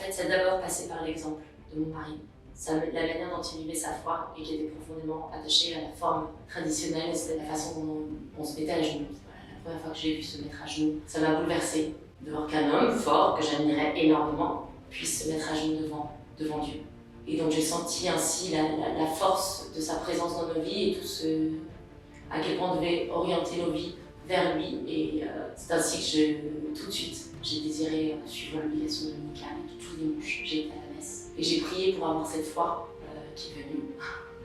fait, ça a d'abord passé par l'exemple de mon mari. La manière dont il vivait sa foi et qui était profondément attachée à la forme traditionnelle, c'était la façon dont on se mettait à genoux. Voilà, la première fois que j'ai vu se mettre à genoux, ça m'a bouleversée de voir qu'un homme fort, que j'admirais énormément, puisse se mettre à genoux devant Dieu. Et donc j'ai senti ainsi la force de sa présence dans nos vies et à quel point on devait orienter nos vies vers lui. Et c'est ainsi que tout de suite, j'ai désiré suivre l'obligation dominicale. Et tous les dimanches, j'ai été à la messe. Et j'ai prié pour avoir cette foi qui est venue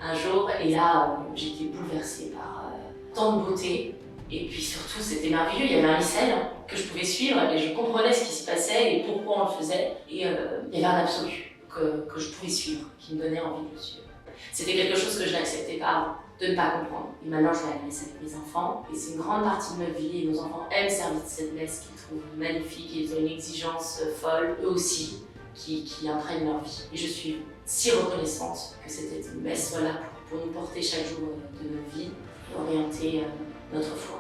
un jour. Et là, j'ai été bouleversée par tant de beauté. Et puis surtout, c'était merveilleux. Il y avait un missel que je pouvais suivre et je comprenais ce qui se passait et pourquoi on le faisait. Et il y avait un absolu que je pouvais suivre, qui me donnait envie de le suivre. C'était quelque chose que je n'acceptais pas de ne pas comprendre. Et maintenant, je vais à la messe avec mes enfants. Et c'est une grande partie de ma vie. Et nos enfants aiment servir de cette messe qu'ils trouvent magnifique. Ils ont une exigence folle, eux aussi, qui entraîne leur vie. Et je suis si reconnaissante que cette messe soit là pour nous porter chaque jour de nos vies et orienter notre foi.